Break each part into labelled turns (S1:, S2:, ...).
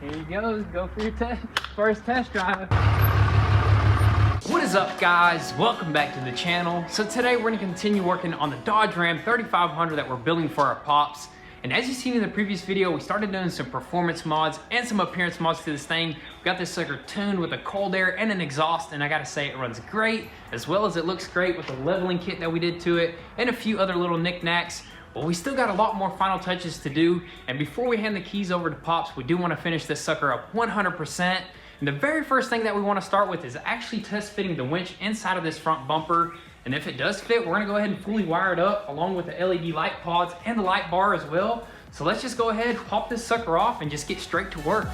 S1: Here you go for your first test drive. What is up, guys? Welcome back to the channel. So today we're gonna continue working on the Dodge Ram 3500 that we're building for our pops. And as you've seen in the previous video, we started doing some performance mods and some appearance mods to this thing. We got this sucker tuned with a cold air and an exhaust, and I gotta say it runs great, as well as it looks great with the leveling kit that we did to it and a few other little knickknacks. But we still got a lot more final touches to do. And before we hand the keys over to Pops, we do wanna finish this sucker up 100%. And the very first thing that we wanna start with is actually test fitting the winch inside of this front bumper. And if it does fit, we're gonna go ahead and fully wire it up along with the LED light pods and the light bar as well. So let's just go ahead, pop this sucker off and just get straight to work.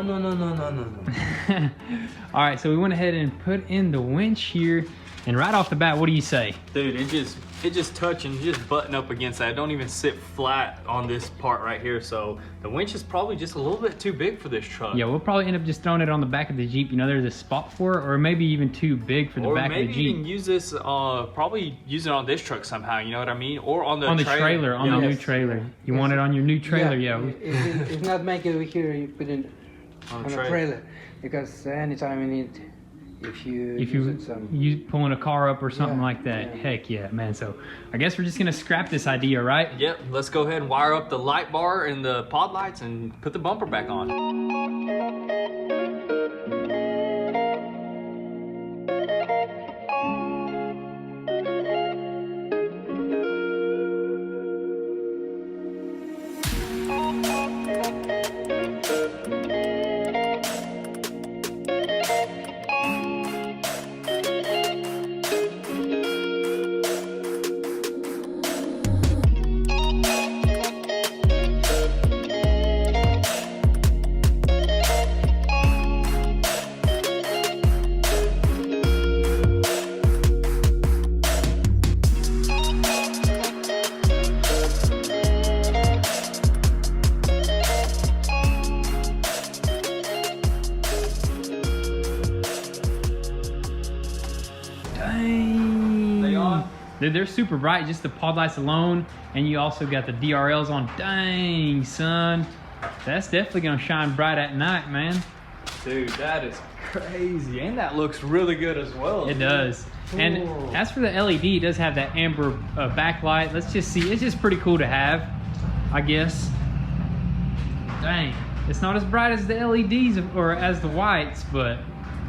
S2: No.
S1: All right, so we went ahead and put in the winch here, and right off the bat, what do you say?
S2: Dude, it just touch and just button up against that. It don't even sit flat on this part right here. So the winch is probably just a little bit too big for this truck.
S1: Yeah, we'll probably end up just throwing it on the back of the Jeep. You know, there's a spot for it, or maybe even too big for the back of the Jeep.
S2: Or maybe even use this, probably use it on this truck somehow, you know what I mean? Or on the
S1: trailer. On the new trailer. You want it on your new trailer, yeah.
S3: If not make it over here, you put it on a trailer. Because anytime you need, if you
S1: pulling a car up or something like that, heck yeah, man. So I guess we're just gonna scrap this idea, right?
S2: Yep, let's go ahead and wire up the light bar and the pod lights and put the bumper back on.
S1: Dude, they're super bright, just the pod lights alone, and you also got the DRLs on. Dang, son. That's definitely gonna shine bright at night, man.
S2: Dude, that is crazy. And that looks really good as well.
S1: It does. And as for the LED, it does have that amber backlight. Let's just see. It's just pretty cool to have, I guess. Dang. It's not as bright as the LEDs or as the whites, but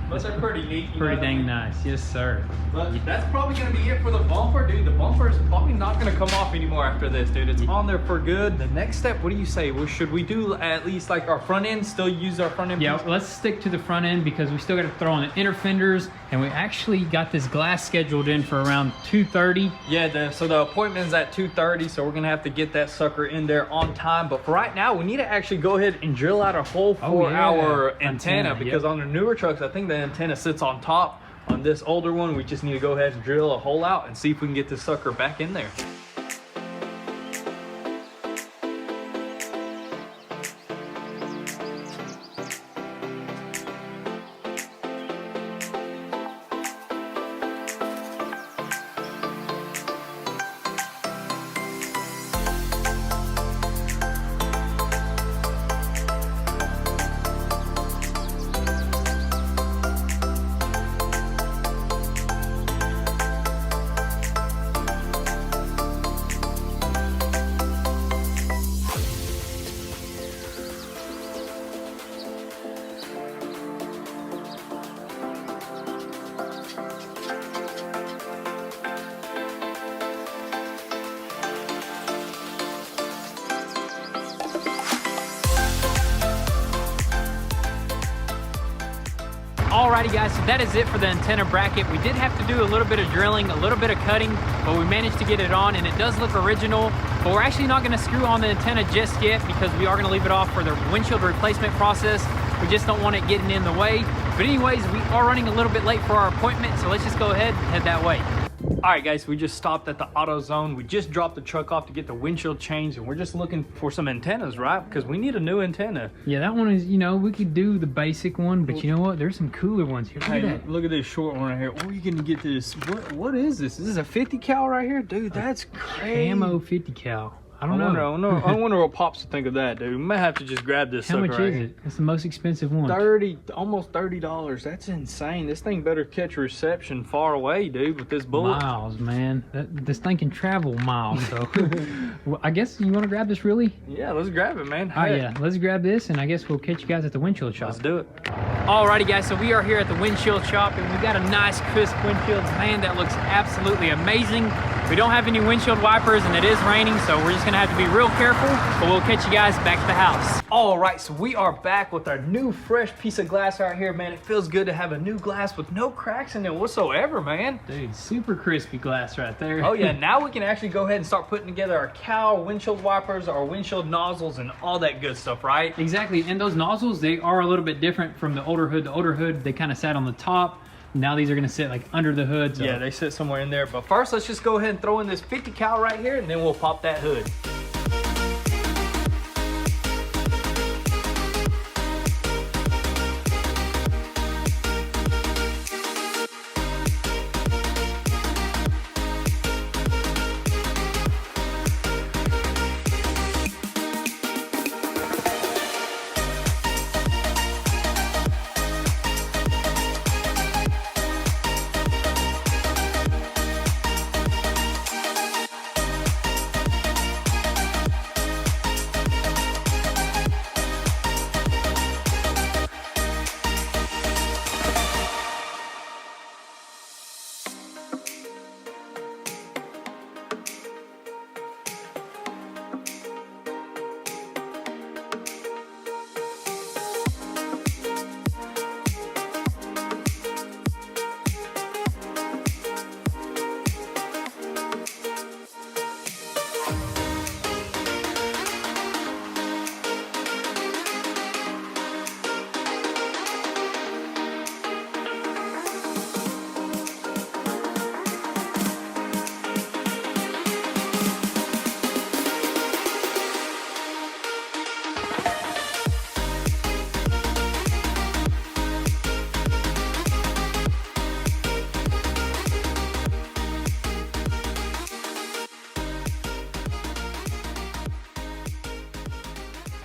S2: they're pretty neat.
S1: Pretty dang nice, yes sir.
S2: But that's probably gonna be it for the bumper, dude. The bumper is probably not gonna come off anymore after this, dude. It's on there for good. The next step, what do you say? Well, should we do at least like our front end? Still use our front end?
S1: Yeah, let's stick to the front end because we still got to throw on the inner fenders, and we actually got this glass scheduled in for around 2:30.
S2: Yeah, so the appointment's at 2:30, so we're gonna have to get that sucker in there on time. But for right now, we need to actually go ahead and drill out a hole for our antenna because on the newer trucks, I think the antenna sits on top. On this older one, we just need to go ahead and drill a hole out and see if we can get this sucker back in there.
S1: Alrighty guys, so that is it for the antenna bracket. We did have to do a little bit of drilling, a little bit of cutting, but we managed to get it on and it does look original. But we're actually not gonna screw on the antenna just yet because we are gonna leave it off for the windshield replacement process. We just don't want it getting in the way. But anyways, we are running a little bit late for our appointment, so let's just go ahead and head that way.
S2: All right, guys, we just stopped at the AutoZone. We just dropped the truck off to get the windshield changed, and we're just looking for some antennas, right? Because we need a new antenna.
S1: Yeah, that one is, you know, we could do the basic one, but you know what? There's some cooler ones here. Look at that.
S2: Look at this short one right here. Or you can get this. What is this? Is this a 50 cal right here? Dude, that's crazy.
S1: Camo 50 cal. I
S2: wonder what Pops would think of that, dude. We might have to just grab this.
S1: How much is it? It's the most expensive one.
S2: Almost $30. That's insane. This thing better catch reception far away, dude, with this bullet.
S1: Miles, man. This thing can travel miles, so. Well, I guess you want to grab this, really?
S2: Yeah, let's grab it, man.
S1: Oh, yeah. Let's grab this, and I guess we'll catch you guys at the windshield shop.
S2: Let's do it.
S1: Alrighty, guys. So we are here at the windshield shop, and we got a nice, crisp windshield. Man, that looks absolutely amazing. We don't have any windshield wipers, and it is raining, so we're just gonna have to be real careful, but we'll catch you guys back at the house.
S2: All right, so we are back with our new fresh piece of glass right here, man. It feels good to have a new glass with no cracks in it whatsoever, man.
S1: Dude, super crispy glass right there.
S2: Oh yeah, now we can actually go ahead and start putting together our cowl, windshield wipers, our windshield nozzles, and all that good stuff, right?
S1: Exactly, and those nozzles, they are a little bit different from the older hood. The older hood, they kind of sat on the top. Now these are gonna sit like under the hood. So.
S2: Yeah, they sit somewhere in there. But first, let's just go ahead and throw in this 50 cal right here, and then we'll pop that hood.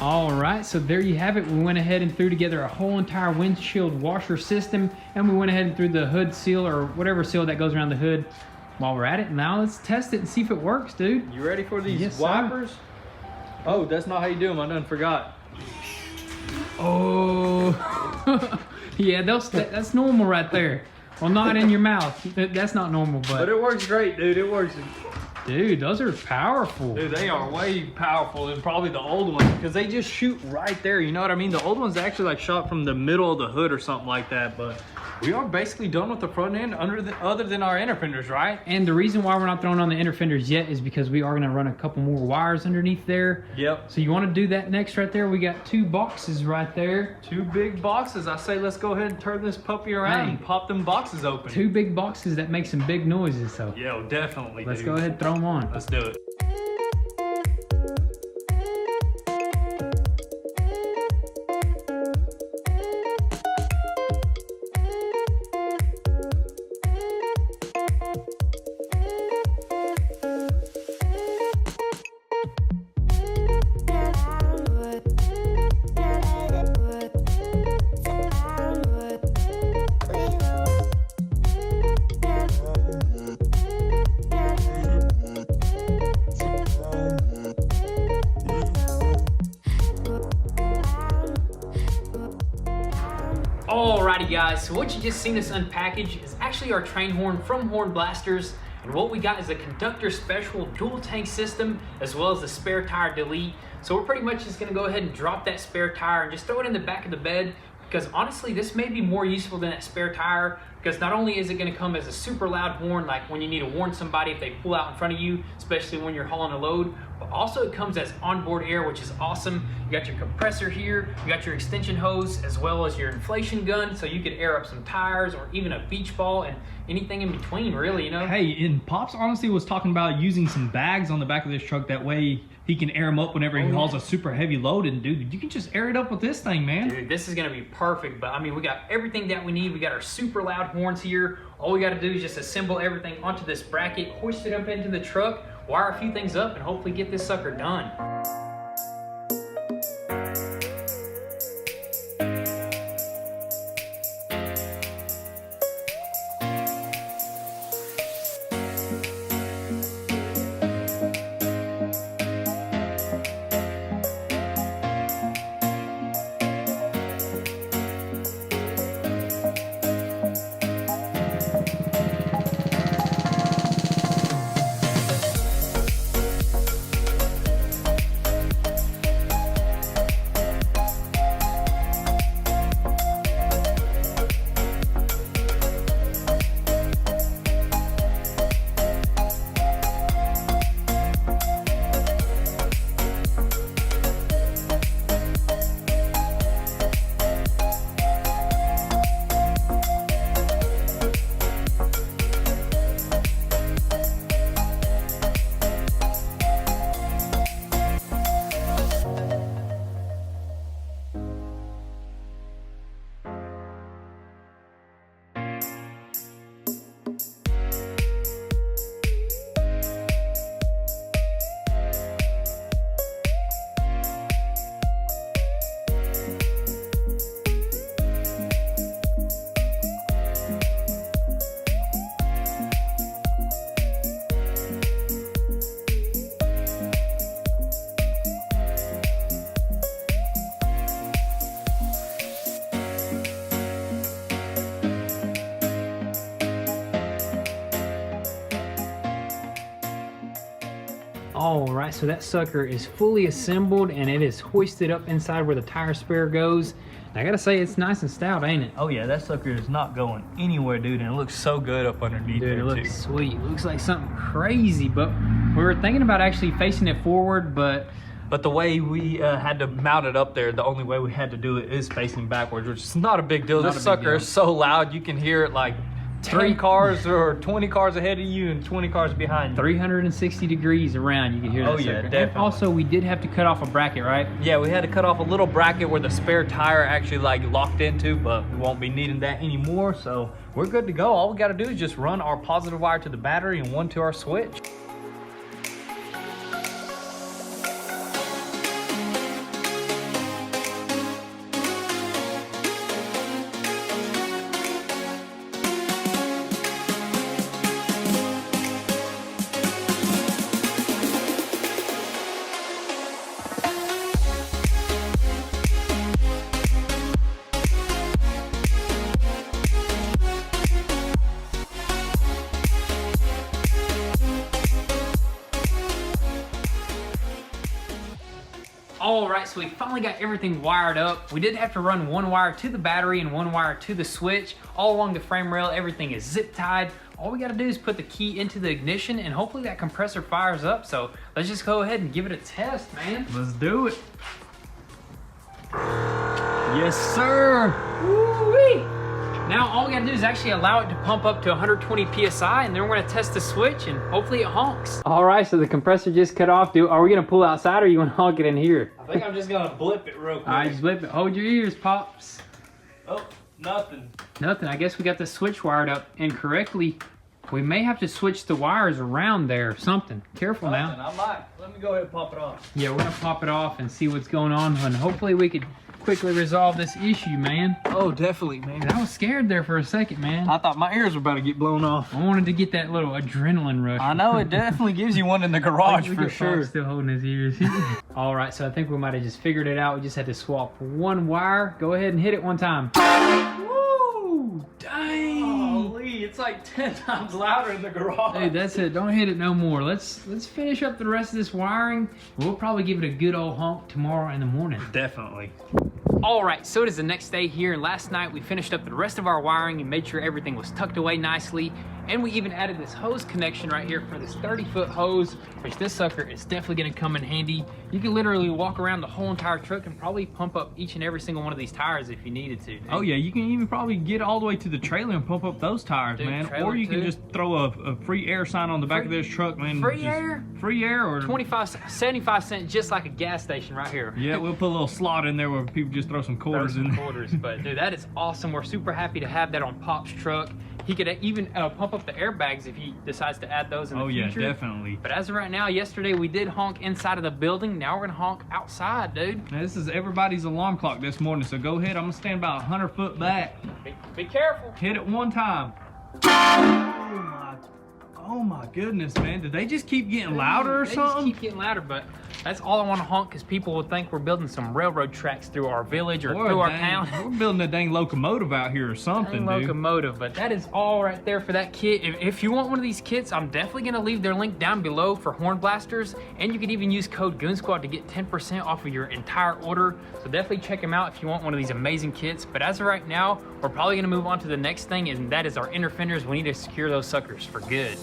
S1: All right, so there you have it. We went ahead and threw together a whole entire windshield washer system, and we went ahead and threw the hood seal or whatever seal that goes around the hood. While we're at it, now let's test it and see if it works, dude.
S2: You ready for these
S1: Yes,
S2: wipers?
S1: sir.
S2: Oh, that's not how you do them. I done forgot.
S1: Oh, yeah, that's normal right there. Well, not in your mouth. That's not normal,
S2: But it works great, dude. It works.
S1: Dude, those are powerful.
S2: Dude, they are way powerful than probably the old ones because they just shoot right there. You know what I mean? The old ones actually like shot from the middle of the hood or something like that. But we are basically done with the front end other than our inner fenders, right?
S1: And the reason why we're not throwing on the inner fenders yet is because we are going to run a couple more wires underneath there.
S2: Yep.
S1: So you want to do that next right there. We got 2 boxes right there.
S2: 2 big boxes. I say let's go ahead and turn this puppy around and pop them boxes open.
S1: 2 big boxes that make some big noises. So
S2: yo, definitely.
S1: Let's go ahead and throw them on.
S2: Let's do it.
S1: Alrighty guys, so what you just seen us unpackage is actually our train horn from Horn Blasters, and what we got is a conductor special dual tank system as well as the spare tire delete. So we're pretty much just gonna go ahead and drop that spare tire and just throw it in the back of the bed, because honestly this may be more useful than that spare tire. because not only is it going to come as a super loud horn, like when you need to warn somebody if they pull out in front of you, especially when you're hauling a load, but also it comes as onboard air, which is awesome. You got your compressor here, you got your extension hose, as well as your inflation gun, so you could air up some tires or even a beach ball and anything in between, really, you know?
S4: Hey, and Pops honestly was talking about using some bags on the back of this truck. That way he can air them up whenever he hauls a super heavy load. And dude, you can just air it up with this thing, man.
S1: Dude, this is gonna be perfect. But I mean, we got everything that we need. We got our super loud horns here. All we gotta do is just assemble everything onto this bracket, hoist it up into the truck, wire a few things up, and hopefully get this sucker done. All right, so that sucker is fully assembled and it is hoisted up inside where the tire spare goes. And I gotta say, it's nice and stout, ain't it?
S2: Oh yeah, that sucker is not going anywhere, dude, and it looks so good up underneath there,
S1: Dude, it
S2: too.
S1: looks sweet. It looks like something crazy, but we were thinking about actually facing it forward, but
S2: the way we had to mount it up there, the only way we had to do it is facing backwards, which is not a big deal.
S1: Not
S2: This
S1: a big
S2: sucker
S1: deal.
S2: is so loud, you can hear it like 10 cars or 20 cars ahead of you and 20 cars behind you.
S1: 360 degrees around, you can hear that
S2: Oh, yeah,
S1: sucker. And
S2: definitely.
S1: also, we did have to cut off a bracket, right?
S2: Yeah, we had to cut off a little bracket where the spare tire actually like locked into, but we won't be needing that anymore, so we're good to go. All we gotta do is just run our positive wire to the battery and one to our switch.
S1: All right, so we finally got everything wired up. We did have to run one wire to the battery and one wire to the switch. All along the frame rail, everything is zip tied. All we gotta do is put the key into the ignition and hopefully that compressor fires up. So let's just go ahead and give it a test, man.
S2: Let's do it. Yes, sir.
S1: Woo-wee. Now all we gotta do is actually allow it to pump up to 120 PSI and then we're gonna test the switch and hopefully it honks. All right, so the compressor just cut off. Are we gonna pull outside or you wanna honk it in here?
S2: I think I'm just gonna blip it real quick.
S1: All right, just blip it. Hold your ears, Pops.
S2: Oh, nothing.
S1: Nothing, I guess we got the switch wired up incorrectly. We may have to switch the wires around there or something. Careful now.
S2: I might. Let me go ahead and pop it off.
S1: Yeah, we're gonna pop it off and see what's going on and hopefully we could quickly resolve this issue, man.
S2: Oh, definitely, man.
S1: I was scared there for a second, man.
S2: I thought my ears were about to get blown off.
S1: I wanted to get that little adrenaline rush.
S2: I know, it definitely gives you one in the garage
S1: Look
S2: for
S1: at
S2: sure.
S1: Paul still holding his ears. All right, so I think we might have just figured it out. We just had to swap one wire. Go ahead and hit it one time. Woo! Dang!
S2: Holy, it's like 10 times louder in the garage.
S1: Hey, that's it. Don't hit it no more. Let's finish up the rest of this wiring. We'll probably give it a good old honk tomorrow in the morning.
S2: Definitely.
S1: All right, so it is the next day here, and last night we finished up the rest of our wiring and made sure everything was tucked away nicely. And we even added this hose connection right here for this 30-foot hose, which this sucker is definitely gonna come in handy. You can literally walk around the whole entire truck and probably pump up each and every single one of these tires if you needed to. Dude.
S4: Oh yeah, you can even probably get all the way to the trailer and pump up those tires,
S1: Dude,
S4: man. Or you can just throw a free air sign on the back of this truck, man.
S1: Free air?
S4: Free air or
S1: 75 cents, just like a gas station right here.
S4: Yeah, we'll put a little slot in there where people just throw some quarters in there.
S1: But dude, that is awesome. We're super happy to have that on Pop's truck. He could even pump up the airbags if he decides to add those in the future.
S4: Oh yeah, definitely.
S1: But as of right now, yesterday we did honk inside of the building. Now we're gonna honk outside, dude.
S4: Now this is everybody's alarm clock this morning, so go ahead. I'm gonna stand about 100 foot back.
S1: Be careful.
S4: Hit it one time. Oh my goodness, man. Did they just keep getting louder or something?
S1: They just keep getting louder, but that's all I want to honk because people will think we're building some railroad tracks through our village or through our town.
S4: We're building a dang locomotive out here or something, dude.
S1: Locomotive, but that is all right there for that kit. If you want one of these kits, I'm definitely going to leave their link down below for horn blasters, and you can even use code goonzquad to get 10% off of your entire order. So definitely check them out if you want one of these amazing kits. But as of right now, we're probably going to move on to the next thing, and that is our inner fenders. We need to secure those suckers for good.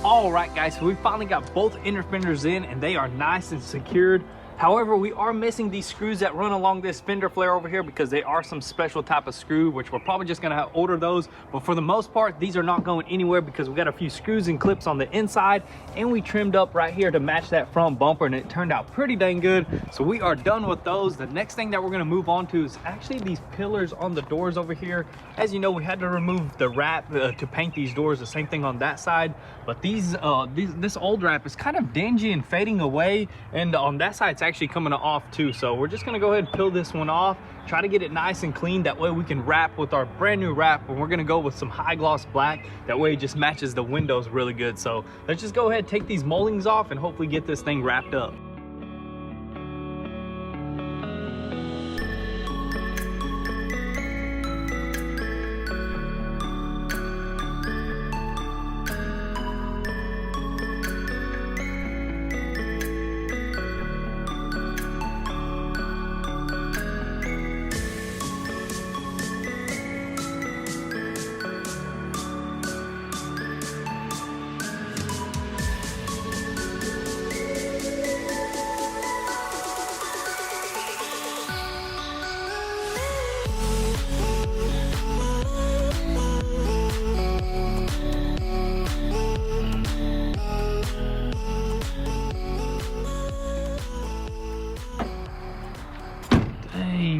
S1: All right, guys, so we finally got both inner fenders in and they are nice and secured. However, we are missing these screws that run along this fender flare over here because they are some special type of screw, which we're probably just gonna order those. But for the most part, these are not going anywhere because we got a few screws and clips on the inside, and we trimmed up right here to match that front bumper, and it turned out pretty dang good. So we are done with those. The next thing that we're gonna move on to is actually these pillars on the doors over here. As you know, we had to remove the wrap to paint these doors, the same thing on that side. But this old wrap is kind of dingy and fading away, and on that side it's actually coming off too. So we're just gonna go ahead and peel this one off, try to get it nice and clean. That way we can wrap with our brand new wrap, and we're gonna go with some high gloss black. That way it just matches the windows really good. So let's just go ahead, take these moldings off, and hopefully get this thing wrapped up.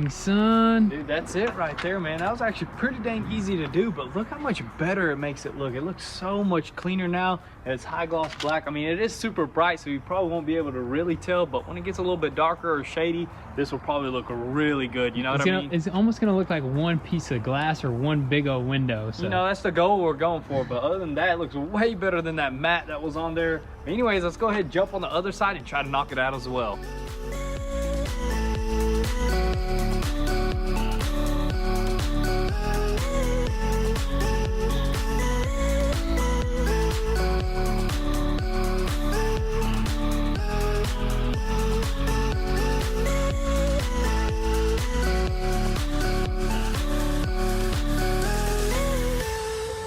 S1: Son,
S2: dude, that's it right there, man. That was actually pretty dang easy to do, but look how much better it makes it look. It looks so much cleaner now, and it's high gloss black. I mean, it is super bright, so you probably won't be able to really tell, but when it gets a little bit darker or shady, this will probably look really good. You know what I mean?
S1: It's almost gonna look like one piece of glass or one big old window. So.
S2: You know, that's the goal we're going for, but other than that, it looks way better than that matte that was on there. Anyways, let's go ahead and jump on the other side and try to knock it out as well.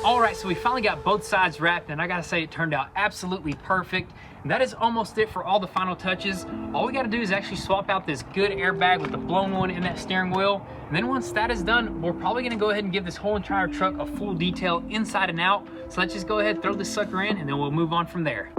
S1: All right, so we finally got both sides wrapped, and I gotta say it turned out absolutely perfect. And that is almost it for all the final touches. All we gotta do is actually swap out this good airbag with the blown one in that steering wheel. And then once that is done, we're probably gonna go ahead and give this whole entire truck a full detail inside and out. So let's just go ahead, throw this sucker in, and then we'll move on from there.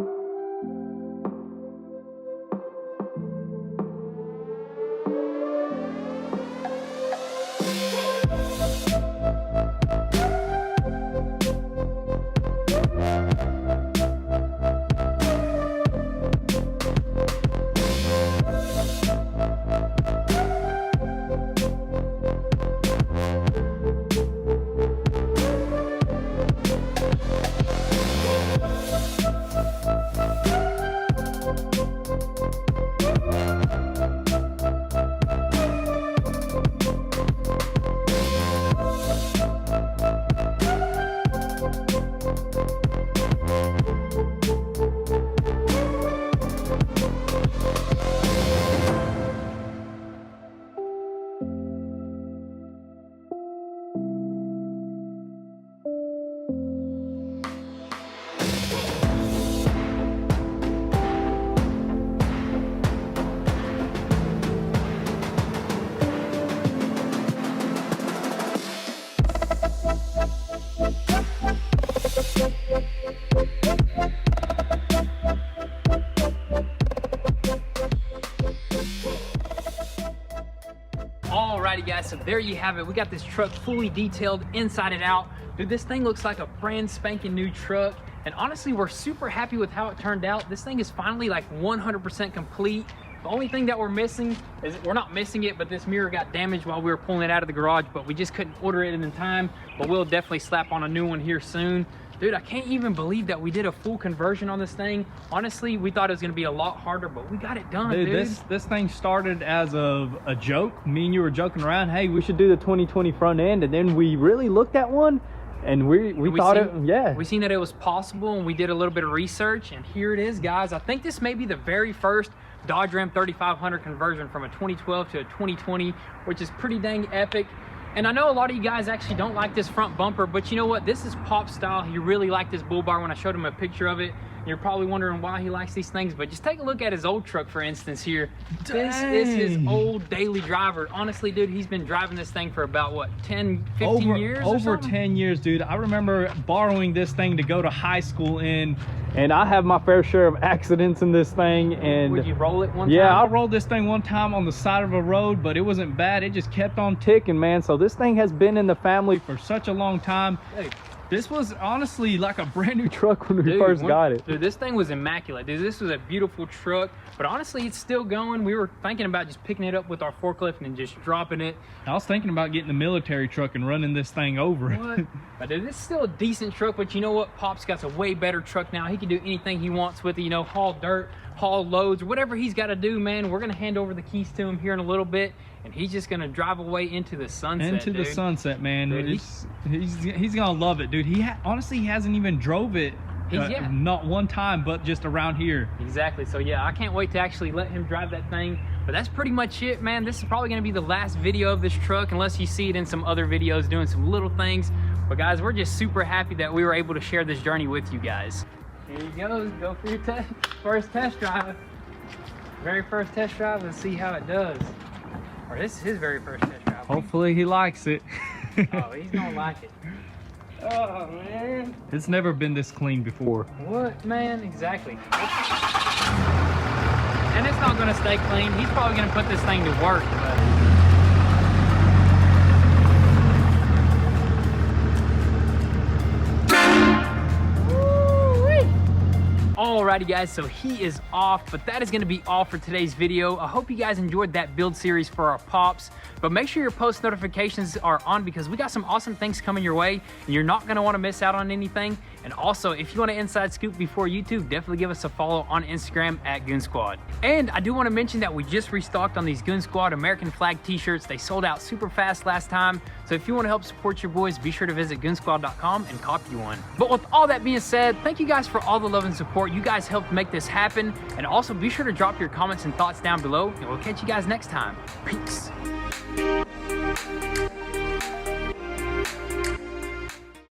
S1: Alrighty guys, so there you have it. We got this truck fully detailed inside and out. Dude, this thing looks like a brand spanking new truck. And honestly, we're super happy with how it turned out. This thing is finally like 100% complete. The only thing that we're missing is, we're not missing it, but this mirror got damaged while we were pulling it out of the garage, but we just couldn't order it in time. But we'll definitely slap on a new one here soon. Dude, I can't even believe that we did a full conversion on this thing. Honestly, we thought it was gonna be a lot harder, but we got it done, dude.
S2: This thing started as a joke. Me and you were joking around, hey, we should do the 2020 front end, and then we really looked at one, and we thought we
S1: seen that it was possible, and we did a little bit of research, and here it is, guys. I think this may be the very first Dodge Ram 3500 conversion from a 2012 to a 2020, which is pretty dang epic. And I know a lot of you guys actually don't like this front bumper, but you know what? This is pop style. He really liked this bull bar when I showed him a picture of it. You're probably wondering why he likes these things, but just take a look at his old truck, for instance, here. This is his old daily driver. Honestly, dude, he's been driving this thing for about, what, 10, 15 years or
S2: Over 10 years, dude. I remember borrowing this thing to go to high school in, and I have my fair share of accidents in this thing. And
S1: would you roll it one time?
S2: Yeah, I rolled this thing one time on the side of a road, but it wasn't bad. It just kept on ticking, man. So this thing has been in the family for such a long time.
S1: Hey.
S2: This was honestly like a brand new truck when we first got it.
S1: Dude, this thing was immaculate. Dude, this was a beautiful truck, but honestly, it's still going. We were thinking about just picking it up with our forklift and just dropping it.
S2: I was thinking about getting the military truck and running this thing over.
S1: What? But dude, this is still a decent truck, but you know what? Pop's got a way better truck now. He can do anything he wants with it, you know, haul dirt, haul loads, or whatever he's got to do, man. We're going to hand over the keys to him here in a little bit, and he's just going to drive away into the sunset,
S2: Into the sunset, man. Dude, he's going to love it, dude. Honestly, he hasn't even drove it not one time, but just around here.
S1: Exactly. So yeah, I can't wait to actually let him drive that thing. But that's pretty much it, man. This is probably going to be the last video of this truck, unless you see it in some other videos doing some little things. But guys, we're just super happy that we were able to share this journey with you guys. Here he goes. Go for your first test drive. Very first test drive. Let's see how it does. Or this is his very first test drive.
S2: Hopefully he likes it.
S1: Oh, he's gonna like it. Oh man.
S2: It's never been this clean before.
S1: What, man? Exactly. And it's not gonna stay clean. He's probably gonna put this thing to work, but alrighty guys, so he is off, but that is going to be all for today's video. I hope you guys enjoyed that build series for our Pops, but make sure your post notifications are on, because we got some awesome things coming your way and you're not going to want to miss out on anything. And also, if you want an inside scoop before YouTube, definitely give us a follow on Instagram at goonzquad. And I do want to mention that we just restocked on these Goon Squad American flag t-shirts. They sold out super fast last time, so if you want to help support your boys, be sure to visit goonzquad.com and copy one. But with all that being said, thank you guys for all the love and support. You guys helped make this happen, and also be sure to drop your comments and thoughts down below, and we'll catch you guys next time. Peace.